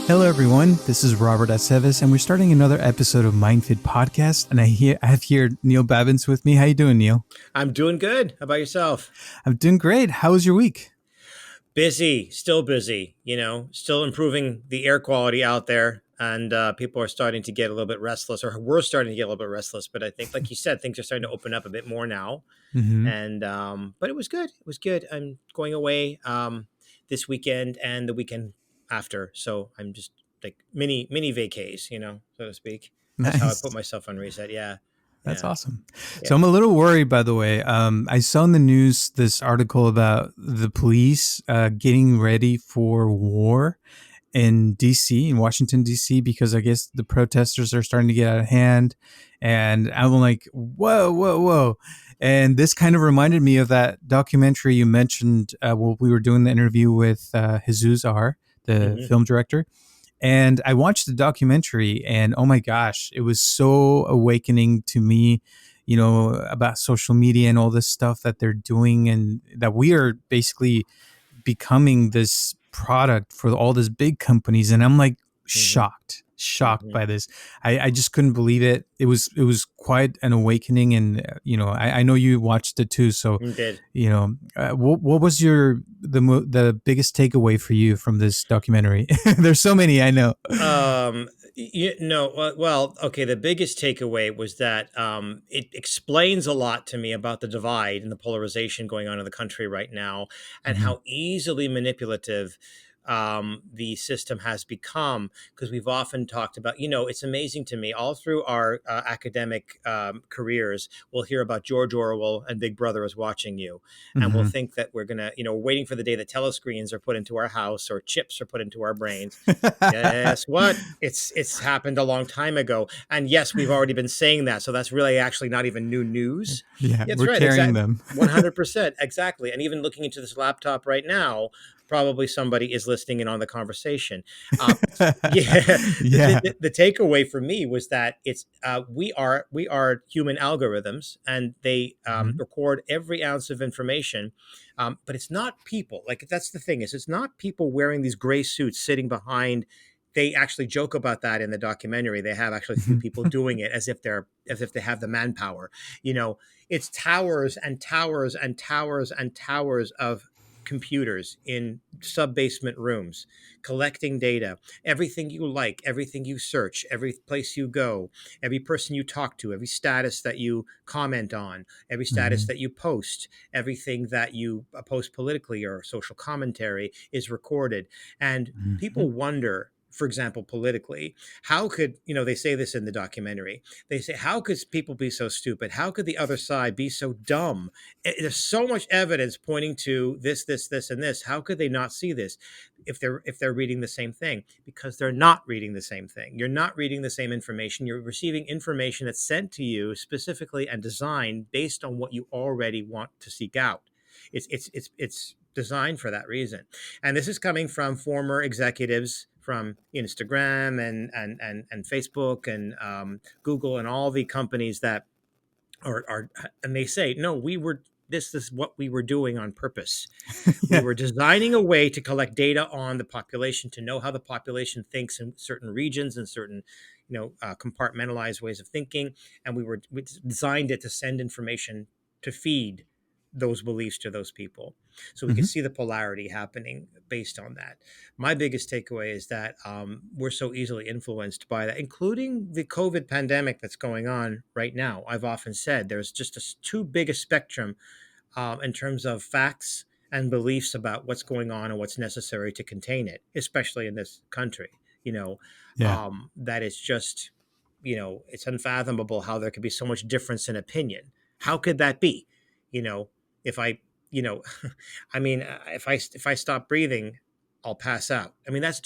Hello, everyone. This is Robert Aceves, and we're starting another episode of mindfitpodcast. And I have here Neil Babins with me. How you doing, Neil? I'm doing good. How about yourself? I'm doing great. How was your week? Busy, still busy, still improving the air quality out there. And people are starting to get a little bit restless, or we're starting to get a little bit restless. But I think, like you said, things are starting to open up a bit more now. Mm-hmm. And but it was good. It was good. I'm going away this weekend and the weekend after, so I'm just like mini vacays, so to speak. That's how I put Nice. myself on reset. Yeah, That's yeah, awesome. So yeah. I'm a little worried, by the way. I saw in the news this article about the police getting ready for war in DC, in Washington, DC, because I guess the protesters are starting to get out of hand. And I'm like, whoa, whoa, whoa. And this kind of reminded me of that documentary you mentioned while we were doing the interview with Jesus R., the Hmm. film director. And I watched the documentary, and oh my gosh, it was so awakening to me, about social media and all this stuff that they're doing, and that we are basically becoming this product for all these big companies. And I'm like Hmm. shocked Hmm. by this. I just couldn't believe it. It was quite an awakening. And I know you watched it too, so Did. what was the biggest takeaway for you from this documentary? There's so many, I know. Okay. The biggest takeaway was that it explains a lot to me about the divide and the polarization going on in the country right now, and Mhm. how easily manipulative the system has become. Because we've often talked about, it's amazing to me all through our academic careers, we'll hear about George Orwell and Big Brother is watching you, and we'll Mhm. think that we're gonna, waiting for the day that telescreens are put into our house or chips are put into our brains. Guess what? It's happened a long time ago. And yes, we've already been saying that. So that's really actually not even new news. Yeah, Yeah, that's we're right. carrying Exactly. them. 100%. Exactly. And even looking into this laptop right now, probably somebody is listening in on the conversation. Uh, yeah, Yeah. the takeaway for me was that it's we are human algorithms, and they Mhm. record every ounce of information, but it's not people. Like, that's the thing, is it's not people wearing these gray suits sitting behind. They actually joke about that in the documentary. They have actually a few people doing it as if they have the manpower. You know, it's towers and towers and towers and towers of computers in sub basement rooms collecting data, everything you like, everything you search, every place you go, every person you talk to, every status that you comment on, every status Mhm. that you post, everything that you post politically or social commentary is recorded. And Mhm. people wonder, for example, politically, how could, they say this in the documentary, they say, how could people be so stupid? How could the other side be so dumb? There's so much evidence pointing to this, and this. How could they not see this if they're reading the same thing? Because they're not reading the same thing. You're not reading the same information. You're receiving information that's sent to you specifically and designed based on what you already want to seek out. It's designed for that reason. And this is coming from former executives from Instagram and Facebook and Google and all the companies that are, and they say, no, this is what we were doing on purpose. We Yeah. were designing a way to collect data on the population, to know how the population thinks in certain regions and certain, compartmentalized ways of thinking. And we designed it to send information to feed those beliefs to those people. So we could Mhm. see the polarity happening based on that. My biggest takeaway is that we're so easily influenced by that, including the COVID pandemic that's going on right now. I've often said there's just too big a spectrum in terms of facts and beliefs about what's going on and what's necessary to contain it, especially in this country. Yeah. That it's just, it's unfathomable how there could be so much difference in opinion. How could that be? You know, if I, you know, I mean, if I stop breathing, I'll pass out. I mean, that's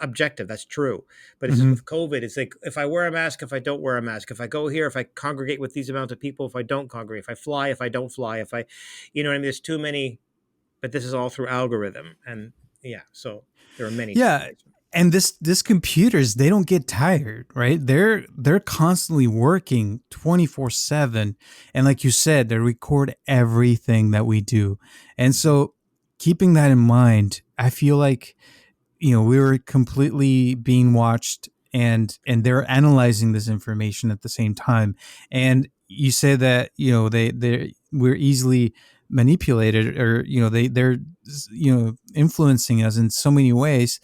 objective. That's true. But it's just Mhm. with COVID, it's like, if I wear a mask, if I don't wear a mask, if I go here, if I congregate with these amount of people, if I don't congregate, if I fly, if I don't fly, if I, what I mean? There's too many, but this is all through algorithm. And yeah, so there are many Yeah. takeaways. And this computers, they don't get tired, right? They're constantly working 24/7. And like you said, they record everything that we do. And so keeping that in mind, I feel like we were completely being watched, and they're analyzing this information at the same time. And you say that they we're easily manipulated, or they're influencing us in so many ways,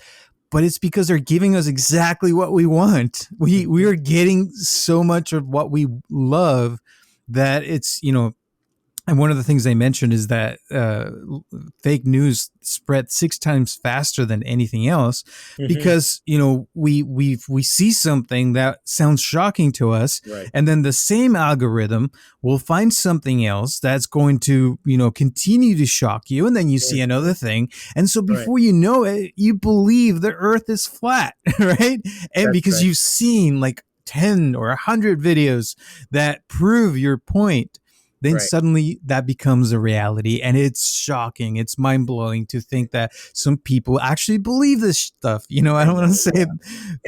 but it's because they're giving us exactly what we want. We Mhm. are getting so much of what we love that it's and one of the things they mentioned is that fake news spread 6 times faster than anything else, Mhm. because we see something that sounds shocking to us, Right. and then the same algorithm will find something else that's going to continue to shock you, and then you see Mhm. another thing, and so Right. before you know it, you believe the Earth is flat, right? And That's because right. you've seen like 10 or 100 videos that prove your point, then Right. suddenly that becomes a reality, and it's shocking, it's mind-blowing to think that some people actually believe this stuff. I I don't want to know. say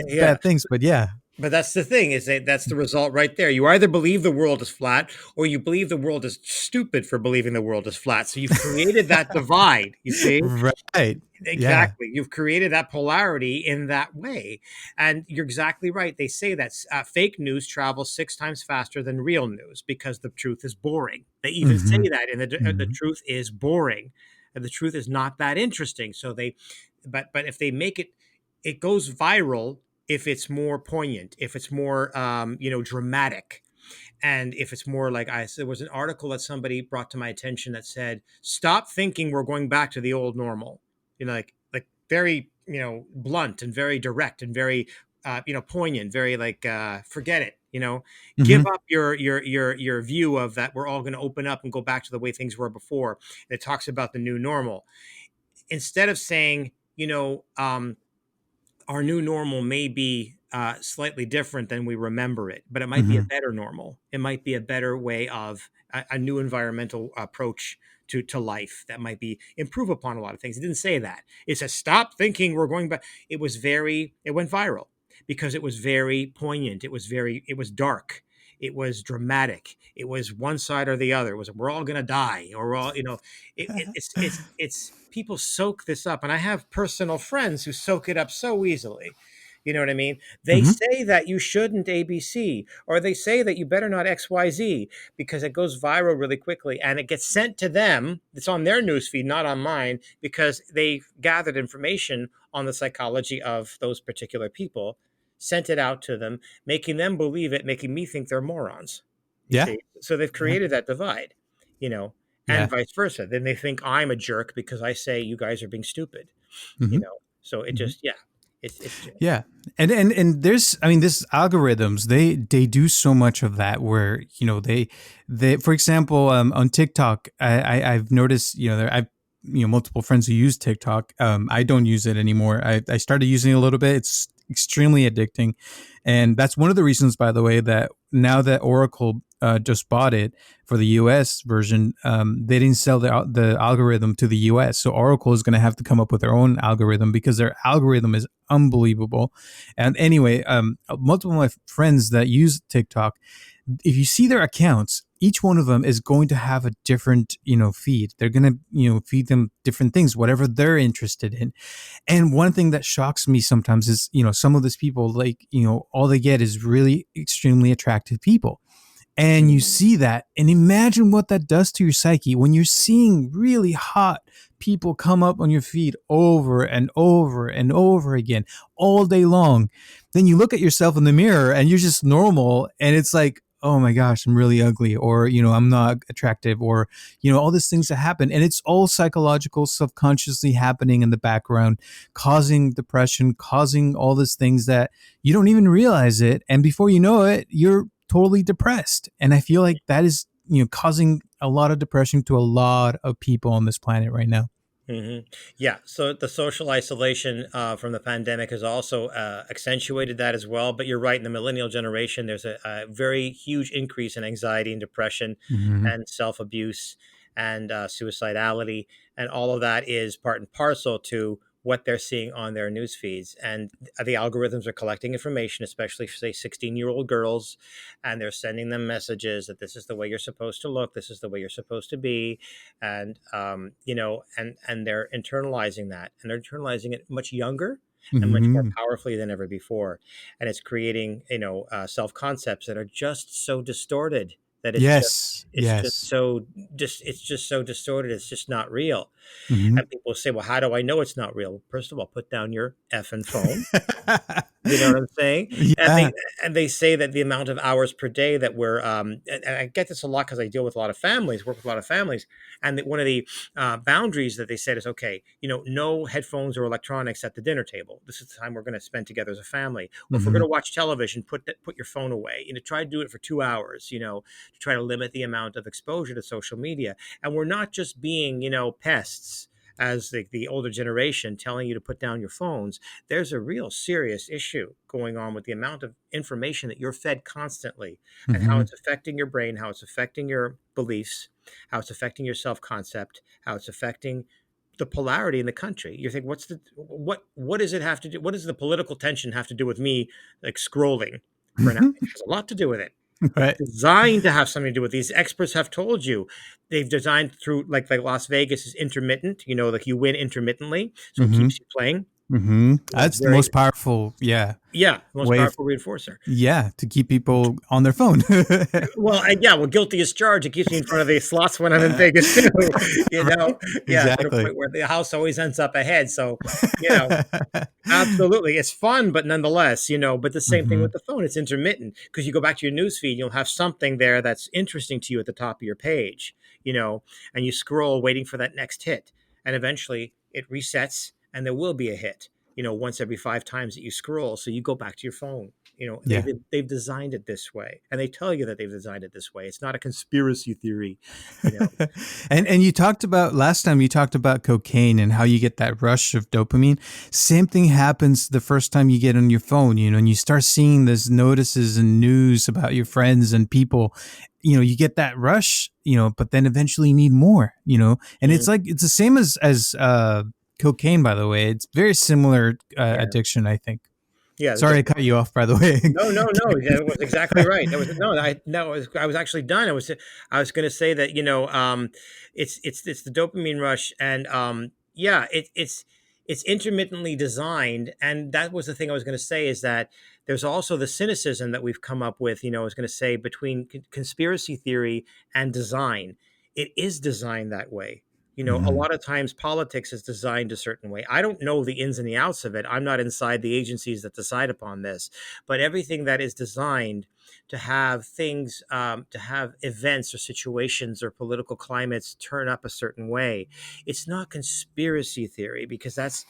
Yeah. bad things, but yeah. But that's the thing, is that that's the result right there. You either believe the world is flat, or you believe the world is stupid for believing the world is flat. So you've created that divide, you see? Right. Yeah. Exactly. You've created that polarity in that way. And you're exactly right. They say that fake news travels 6 times faster than real news because the truth is boring. They even Hmm. say that in the Hmm. truth is boring, and the truth is not that interesting. So but if they make it, it goes viral if it's more poignant, if it's more, dramatic, and if it's more like there was an article that somebody brought to my attention that said, "Stop thinking we're going back to the old normal." Like very blunt and very direct and very poignant, very like forget it. Give Hmm. up your view of that we're all going to open up and go back to the way things were before. And it talks about the new normal instead of saying our new normal may be slightly different than we remember it, but it might be a Hmm. better normal. It might be a better way of a new environmental approach to life that might be improve upon a lot of things. It didn't say that. It says stop thinking we're going back. It went viral because it was very poignant. It was dark. It was dramatic. It was one side or the other. It was we're all gonna die, or we're all it's people soak this up, and I have personal friends who soak it up so easily. You know what I mean? They Hmm. say that you shouldn't ABC, or they say that you better not XYZ because it goes viral really quickly and it gets sent to them. It's on their newsfeed, not on mine, because they gathered information on the psychology of those particular people, sent it out to them, making them believe it, making me think they're morons. You Yeah. see? So they've Yeah. created that divide, you know, and Yeah. vice versa. Then they think I'm a jerk because I say you guys are being stupid, you Hmm. know. So it Hmm. just, yeah, it's Yeah. And there's, I mean, this algorithms, they do so much of that, where they for example, on TikTok, I've noticed, I've multiple friends who use TikTok. I don't use it anymore. I started using it a little bit. It's extremely addicting, and that's one of the reasons, by the way, that now that Oracle just bought it for the US version, they didn't sell the algorithm to the US. So Oracle is going to have to come up with their own algorithm, because their algorithm is unbelievable. And anyway, multiple of my friends that use TikTok, if you see their accounts, each one of them is going to have a different feed. They're going to feed them different things, whatever they're interested in. And one thing that shocks me sometimes is, some of these people, like, all they get is really extremely attractive people. And you mm, see that, and imagine what that does to your psyche when you're seeing really hot people come up on your feed over and over and over again all day long. Then you look at yourself in the mirror and you're just normal, and it's like, oh my gosh, I'm really ugly, or I'm not attractive, or all these things that happen, and it's all psychological, subconsciously happening in the background, causing depression, causing all these things that you don't even realize it, and before you know it, you're totally depressed. And I feel like that is, causing a lot of depression to a lot of people on this planet right now. yeah. So the social isolation from the pandemic has also accentuated that as well. But you're right, in the millennial generation, there's a very huge increase in anxiety and depression Hmm. and self abuse and suicidality, and all of that is part and parcel to what they're seeing on their news feeds. And the algorithms are collecting information, especially for, say, 16-year-old girls, and they're sending them messages that this is the way you're supposed to look, this is the way you're supposed to be. And, and they're internalizing that, and they're internalizing it much younger and much more Hmm. powerfully than ever before. And it's creating, self concepts that are just so distorted that Yes. it's just Yes. so it's just so distorted. It's just not real. Hmm. And people say, well, how do I know it's not real? First of all, put down your effing phone. You know what I'm saying? And Yeah. they say that the amount of hours per day that we're and I get this a lot because I deal with a lot of families, work with a lot of families, and that one of the boundaries that they said is, okay, no headphones or electronics at the dinner table. This is the time we're going to spend together as a family. Or if we're going Hmm. to watch television, put your phone away. Try to do it for 2 hours. To try to limit the amount of exposure to social media. And we're not just being pests, as the older generation telling you to put down your phones. There's a real serious issue going on with the amount of information that you're fed constantly, and how Hmm. it's affecting your brain, how it's affecting your beliefs, how it's affecting your self-concept, how it's affecting the polarity in the country. You think, what does it have to do? What does the political tension have to do with me, like, scrolling for an hour? It has a lot to do with it. It's Right. designed to have something to do with. These experts have told you they've designed through, like Las Vegas is intermittent, like you win intermittently, so it Hmm. keeps you playing. Hmm. It's That's the very, most powerful, yeah, yeah, most way of, powerful reinforcer. yeah, to keep people on their phone. Well, yeah, well, guilty as charged. It keeps me in front of the slots when I'm in Vegas too. you know, Right? yeah, to the Exactly. point where the house always ends up ahead. So, you know, absolutely. It's fun, but nonetheless, but the same thing with Hmm. the phone. It's intermittent because you go back to your news feed, you'll have something there that's interesting to you at the top of your page, and you scroll waiting for that next hit. And eventually it resets and there will be a hit, once every 5 times that you scroll. So you go back to your phone. Yeah. They've designed it this way, and they tell you that they've designed it this way. It's not a conspiracy theory, you know. And you talked about last time, you talked about cocaine and how you get that rush of dopamine. Same thing happens the first time you get on your phone, and you start seeing these notices and news about your friends and people. You get that rush, but then eventually you need more, and Mhm. it's like it's the same as cocaine, by the way. It's very similar Yeah, addiction, I think. yeah. Sorry to cut you off, by the way. No, no, no. That was exactly right. That was no. I was actually done. I was going to say that it's the dopamine rush, and yeah, it's intermittently designed, and that was the thing I was going to say is that there's also the cynicism that we've come up with. I was going to say between conspiracy theory and design. It is designed that way. A Hmm. lot of times politics is designed a certain way. I don't know the ins and the outs of it. I'm not inside the agencies that decide upon this, but everything that is designed to have things, to have events or situations or political climates turn up a certain way, it's not conspiracy theory, because that's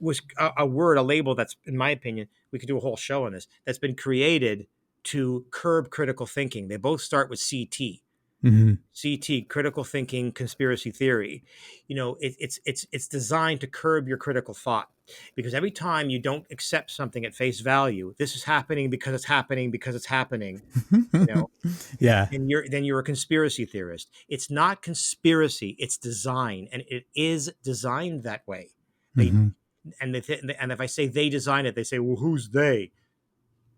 was a word, a label that's, in my opinion, we could do a whole show on this, that's been created to curb critical thinking. They both start with CT. Hmm. CT, critical thinking, conspiracy theory. It's designed to curb your critical thought, because every time you don't accept something at face value, this is happening because it's happening because it's happening. You know, Yeah. then you're a conspiracy theorist. It's not conspiracy; it's design, and it is designed that way. They Hmm. and if I say they design it, they say, well, who's they?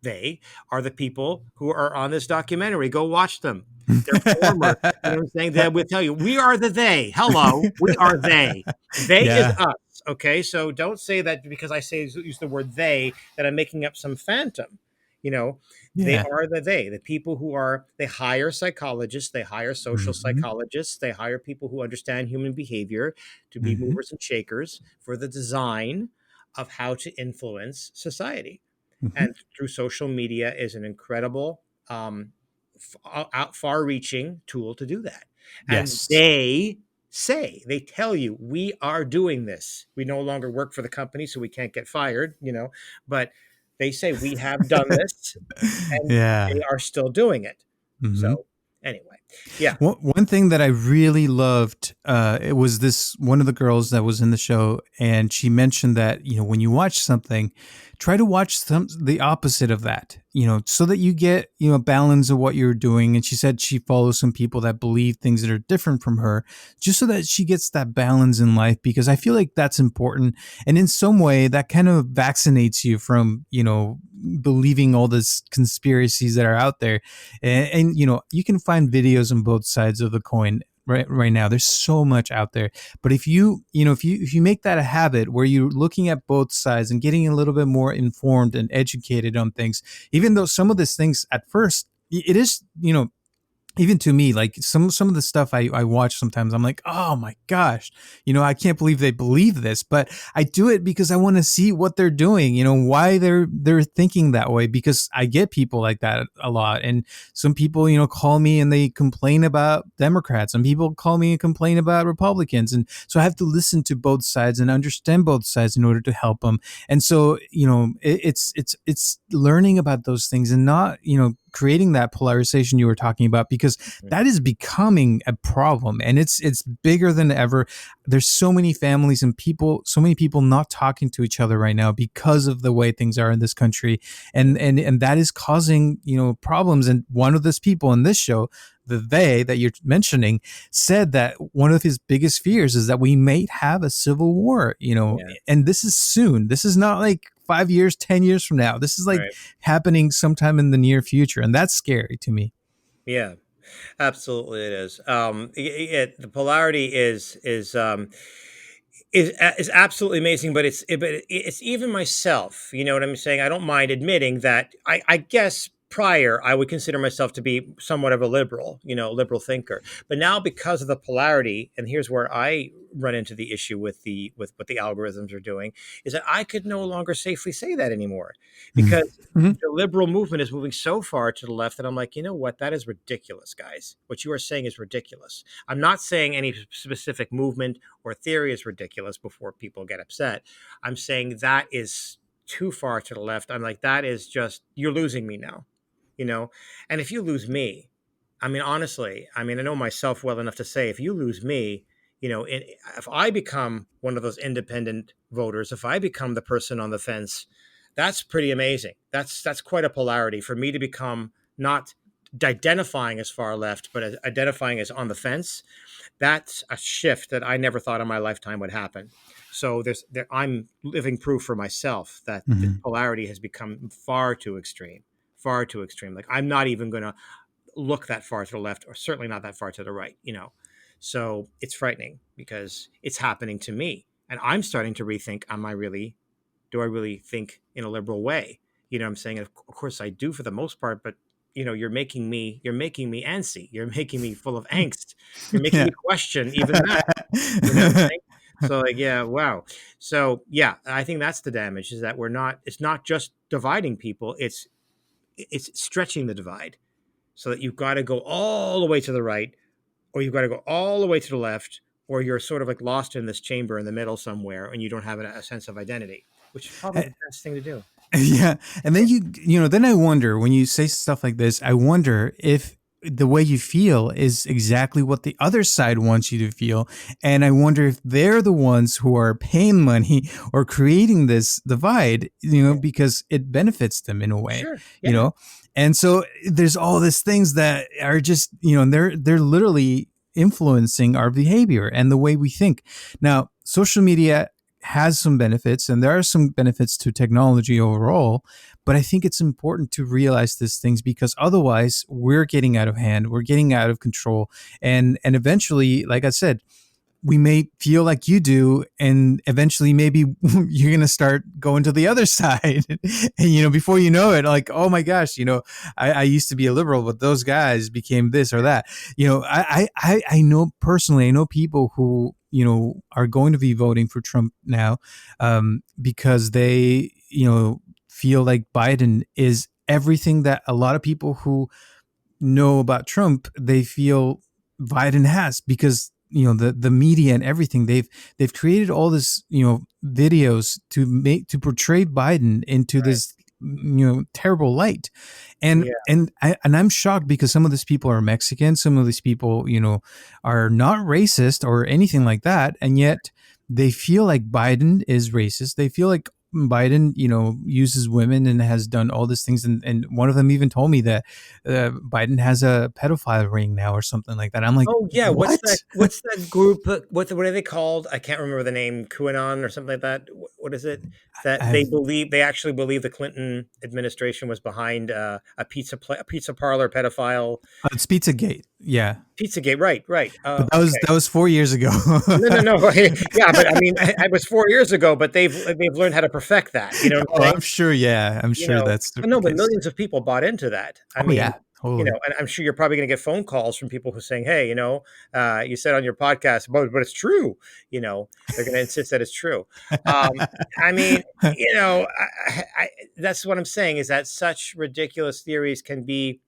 They are the people who are on this documentary. Go watch them. They're former, what I'm saying? They will tell you, we are the they. Hello, we are they. They is Yeah. us. Okay, so don't say that because I use the word they that I'm making up some phantom. You know, they Yeah. are the people who are. They hire psychologists, they hire social Hmm. psychologists, they hire people who understand human behavior to be Hmm. movers and shakers for the design of how to influence society. Hmm. And through social media is an incredible, far-reaching tool to do that. And Yes. they tell you, we are doing this. We no longer work for the company, so we can't get fired, but they say we have done this, and they Yeah. are still doing it. Hmm. So anyway, Yeah. One thing that I really loved, it was this one of the girls that was in the show, and she mentioned that when you watch something, try to watch the opposite of that, so that you get a balance of what you're doing. And she said she follows some people that believe things that are different from her, just so that she gets that balance in life. Because I feel like that's important, and in some way, that kind of vaccinates you from believing all these conspiracies that are out there. And you can find videos on both sides of the coin right now. There's so much out there, but if you make that a habit where you're looking at both sides and getting a little bit more informed and educated on things, even though some of these things at first it is even to me, like some of the stuff I watch sometimes, I'm like, oh my gosh, I can't believe they believe this. But I do it because I want to see what they're doing, why they're thinking that way. Because I get people like that a lot, and some people, call me and they complain about Democrats, and people call me and complain about Republicans, and so I have to listen to both sides and understand both sides in order to help them. And so, it's learning about those things and not creating that polarization you were talking about, because that is becoming a problem, and it's bigger than ever. There's so many families and people, so many people not talking to each other right now because of the way things are in this country, and that is causing problems. And one of those people in this show, they that you're mentioning, said that one of his biggest fears is that we may have a civil war, Yeah. and this is soon. This is not like 5 years, 10 years from now. This is like Right. happening sometime in the near future. And that's scary to me. Yeah. Absolutely, it is. The polarity is absolutely amazing, but it's even myself. You know what I'm saying? I don't mind admitting that I guess prior I would consider myself to be somewhat of a liberal, liberal thinker. But now because of the polarity, and here's where I run into the issue with what the algorithms are doing, is that I could no longer safely say that anymore, because Mm-hmm. the liberal movement is moving so far to the left that I'm like, you know what? That is ridiculous, guys. What you are saying is ridiculous. I'm not saying any specific movement or theory is ridiculous before people get upset. I'm saying that is too far to the left. I'm like, that is just, you're losing me now, you know? And if you lose me, I mean, honestly, I mean, I know myself well enough to say, if you lose me, if I become one of those independent voters, if I become the person on the fence, that's pretty amazing. That's quite a polarity for me to become not identifying as far left, but as identifying as on the fence. That's a shift that I never thought in my lifetime would happen. So I'm living proof for myself that the Mm-hmm. polarity has become far too extreme, far too extreme. Like I'm not even going to look that far to the left, or certainly not that far to the right. So it's frightening because it's happening to me, and I'm starting to rethink: do I really think in a liberal way? You know what I'm saying? And of course I do for the most part, but you're making me antsy. You're making me full of angst. You're making Yeah. me question even that. You know what I'm saying? So like, yeah, wow. So yeah, I think that's the damage, is that it's not just dividing people, it's stretching the divide, so that you've got to go all the way to the right, or you've got to go all the way to the left, or you're sort of like lost in this chamber in the middle somewhere, and you don't have a sense of identity, which is probably the best thing to do. Yeah. And then then I wonder, when you say stuff like this, I wonder if the way you feel is exactly what the other side wants you to feel. And I wonder if they're the ones who are paying money or creating this divide, Yeah. because it benefits them in a way, Sure. you Yeah. know? And so there's all these things that are just, and they're literally influencing our behavior and the way we think. Now, social media has some benefits, and there are some benefits to technology overall, but I think it's important to realize these things, because otherwise we're getting out of hand, we're getting out of control, and eventually, like I said, we may feel like you do, and eventually maybe you're going to start going to the other side. And before you know it, like, oh my gosh, I used to be a liberal, but those guys became this or that. I know personally, I know people who are going to be voting for Trump now, because they feel like Biden is everything that a lot of people who know about Trump, they feel Biden has, because the media and everything, they've created all this videos to portray Biden into Right. this terrible light. and Yeah. I'm shocked because some of these people are Mexican, some of these people are not racist or anything like that, and yet they feel like Biden is racist. They feel like Biden, uses women and has done all these things. And one of them even told me that Biden has a pedophile ring now or something like that. I'm like, Oh yeah, what's what? that? What's that group? What are they called? I can't remember the name. QAnon or something like that. What is it? That I've, they actually believe the Clinton administration was behind a pizza parlor pedophile. it's Pizzagate. Yeah. Pizzagate, right, right. But Okay. that was 4 years ago. No, no, no. Yeah, but I mean, I was 4 years ago, but they've learned how to perfect that. You know what I'm Oh, saying? I'm sure. Yeah, I'm You sure know, that's the but no, but case. millions of people bought into that. I Oh mean, yeah, totally. and I'm sure you're probably going to get phone calls from people who are saying, "Hey, you said on your podcast, but it's true." They're going to insist that it's true. Um, I mean, that's what I'm saying is that such ridiculous theories can be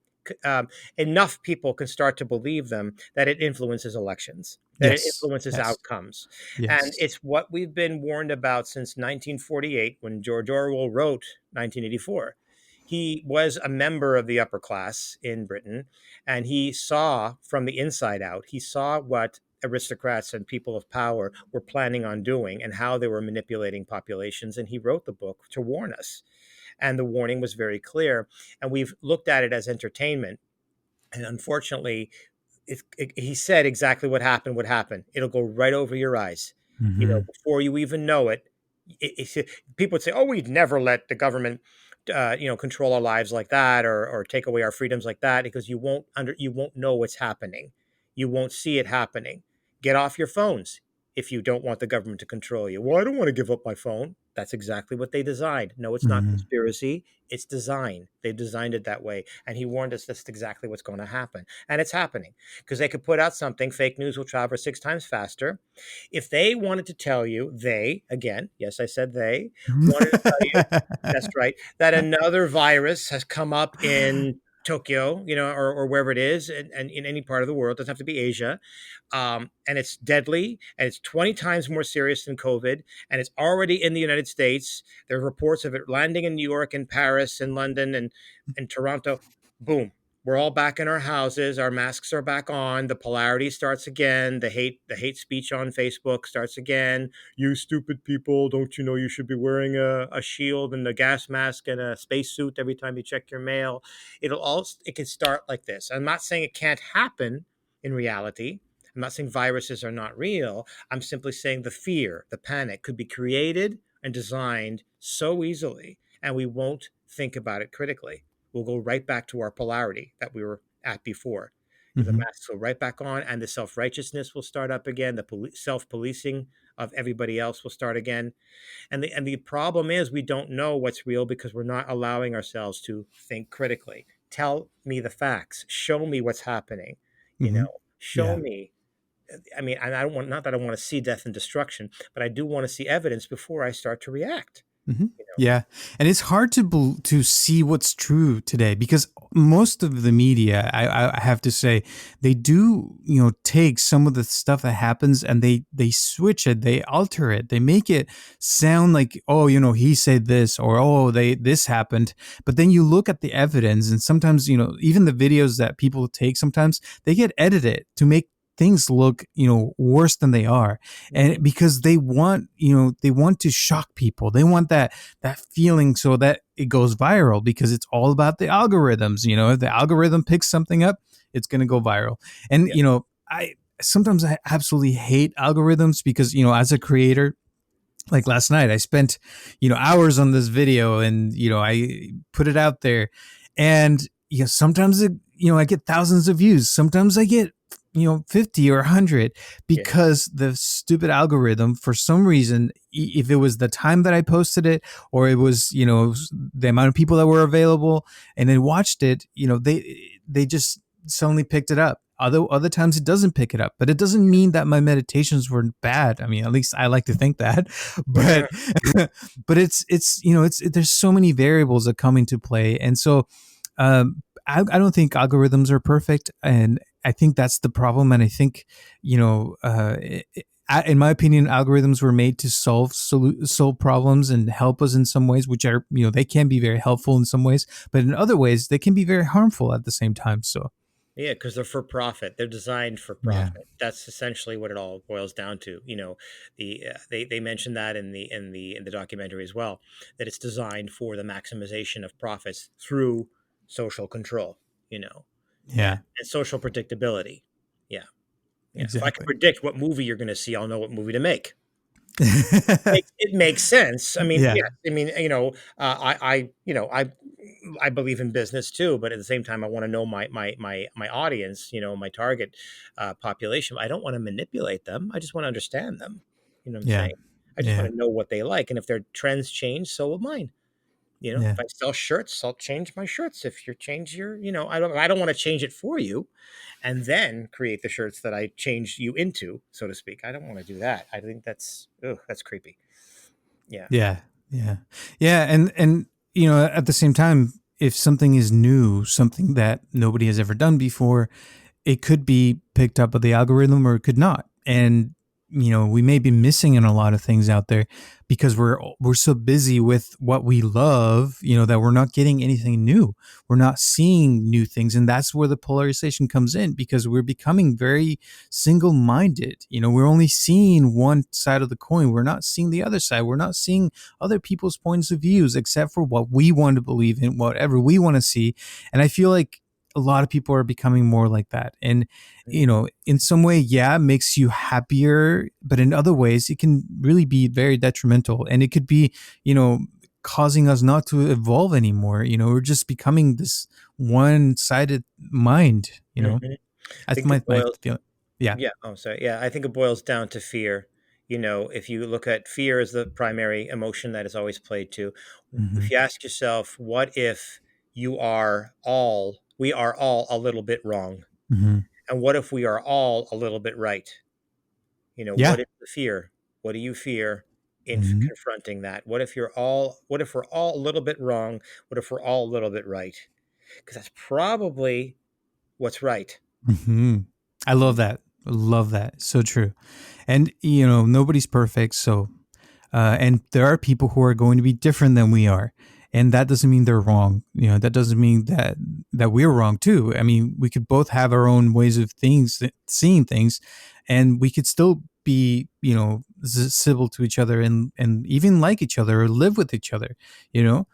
enough people can start to believe them that it influences elections, that it Yes, influences yes, outcomes, and yes. it's what we've been warned about since 1948 when George Orwell wrote 1984. He was a member of the upper class in Britain, and he saw from the inside out, he saw what aristocrats and people of power were planning on doing and how they were manipulating populations. And he wrote the book to warn us. And the warning was very clear. And we've looked at it as entertainment. And unfortunately, he said exactly what happened would happen. It'll go right over your eyes. Hmm. Before you even know it, people would say, "Oh, we'd never let the government, control our lives like that, or take away our freedoms like that," because you won't know what's happening. You won't see it happening. Get off your phones if you don't want the government to control you. Well, I don't want to give up my phone. That's exactly what they designed. No, it's not Hmm. conspiracy. It's design. They've designed it that way. And he warned us that's exactly what's going to happen. And it's happening because they could put out something, fake news will travel 6 times faster. If they wanted to tell you, again, yes, I said they, wanted to tell you, that's right, that another virus has come up in Tokyo, or wherever it is, and in any part of the world, doesn't have to be Asia, and it's deadly, and it's 20 times more serious than COVID, and it's already in the United States. There are reports of it landing in New York and Paris and London and Toronto. Boom. We're all back in our houses. Our masks are back on. The polarity starts again. The hate speech on Facebook starts again. You stupid people! Don't you know you should be wearing a shield and a gas mask and a spacesuit every time you check your mail? It can start like this. I'm not saying it can't happen in reality. I'm not saying viruses are not real. I'm simply saying the fear, the panic could be created and designed so easily, and we won't think about it critically. We'll go right back to our polarity that we were at before. The Hmm. masks will right back on, and the self righteousness will start up again. The self policing of everybody else will start again. And the problem is we don't know what's real because we're not allowing ourselves to think critically. Tell me the facts. Show me what's happening. Hmm. Show Yeah. me. I mean, I don't want not that I want to see death and destruction, but I do want to see evidence before I start to react. Hmm. You know? Yeah, and it's hard to see what's true today because most of the media, I have to say, they do take some of the stuff that happens and they switch it, they alter it, they make it sound like, oh, he said this, or oh, they this happened. But then you look at the evidence, and sometimes even the videos that people take, sometimes they get edited to make things look worse than they are, Mhm. and because they want to shock people, they want that feeling so that it goes viral, because it's all about the algorithms. If the algorithm picks something up, it's going to go viral. And Yeah. I sometimes I absolutely hate algorithms because as a creator, like last night I spent hours on this video, and I put it out there, and sometimes I get thousands of views, sometimes I get 50 or 100, Yeah. because the stupid algorithm, for some reason, if it was the time that I posted it, or it was the amount of people that were available and they watched it, they just suddenly picked it up. Other times it doesn't pick it up, but it doesn't mean that my meditations were bad. I mean, at least I like to think that. But but it's there's so many variables that come into play, and so I don't think algorithms are perfect, and I think that's the problem. And I think in my opinion, algorithms were made to solve problems and help us in some ways, which are, they can be very helpful in some ways, but in other ways they can be very harmful at the same time. So Yeah, because they're for profit. They're designed for yeah, profit. That's essentially what it all boils down to. They mentioned that in the documentary as well, that it's designed for the maximization of profits through social control. You know, yeah, yeah, and social predictability. Yeah, yeah. If I can exactly. predict what movie you're going to see, I'll know what movie to make. It makes sense. I mean, Yeah, yes. I mean, I believe in business too, but at the same time, I want to know my audience. My target population. I don't want to manipulate them. I just want to understand them. You know what I'm yeah, saying? I just want yeah, to know what they like, and if their trends change, so will mine. yeah, If I sell shirts, I'll change my shirts. If you change your, I don't want to change it for you and then create the shirts that I changed you into, so to speak. I don't want to do that. I think that's creepy. Yeah. yeah, yeah, yeah. And at the same time, if something is new, something that nobody has ever done before, it could be picked up by the algorithm or it could not. And we may be missing in a lot of things out there because we're so busy with what we love, that we're not getting anything new. We're not seeing new things, and that's where the polarization comes in, because we're becoming very single-minded. We're only seeing one side of the coin. We're not seeing the other side. We're not seeing other people's points of views except for what we want to believe in, whatever we want to see. And I feel like a lot of people are becoming more like that. And, in some way, yeah, it makes you happier, but in other ways, it can really be very detrimental. And it could be, causing us not to evolve anymore. We're just becoming this one sided mind, Mhm. I That's think my, it my boils feeling. Yeah. Yeah, oh, sorry. Yeah, I think it boils down to fear. If you look at fear as the primary emotion that is always played to, Hmm. if you ask yourself, what if we are all a little bit wrong? Hmm. And what if we are all a little bit right? What Yeah. is the fear? What do you fear in Hmm. confronting that? What if we're all a little bit wrong? What if we're all a little bit right? Because that's probably what's right. Hmm. I love that. I love that. So true. And, nobody's perfect. So, and there are people who are going to be different than we are. And that doesn't mean they're wrong. That doesn't mean that we're wrong too. I mean, we could both have our own ways of seeing things, and we could still be, civil to each other and even like each other or live with each other, you know?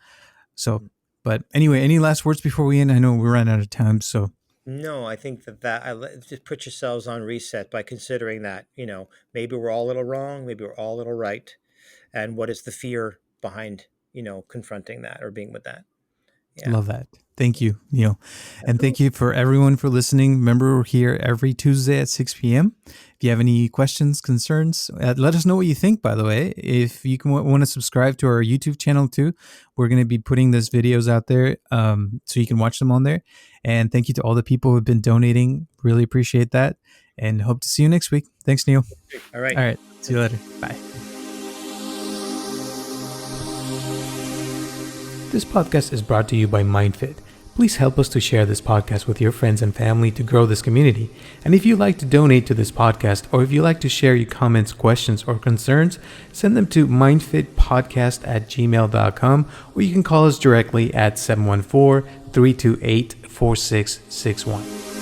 So, but anyway, any last words before we end? I know we're running out of time. So, No, I think just put yourselves on reset by considering that, maybe we're all a little wrong, maybe we're all a little right. And what is the fear behind, confronting that or being with that? Yeah, love that. Thank you, Neil. And thank absolutely. you for everyone for listening. Remember, we're here every Tuesday at 6 p.m. If you have any questions, concerns, let us know what you think, by the way. If you want to subscribe to our YouTube channel too, we're going to be putting those videos out there so you can watch them on there. And thank you to all the people who have been donating. Really appreciate that. And hope to see you next week. Thanks, Neil. All right. All right. See you later. Bye. This podcast is brought to you by MindFit. Please help us to share this podcast with your friends and family to grow this community. And if you'd like to donate to this podcast, or if you'd like to share your comments, questions, or concerns, send them to mindfitpodcast@gmail.com, or you can call us directly at 714-328-4661.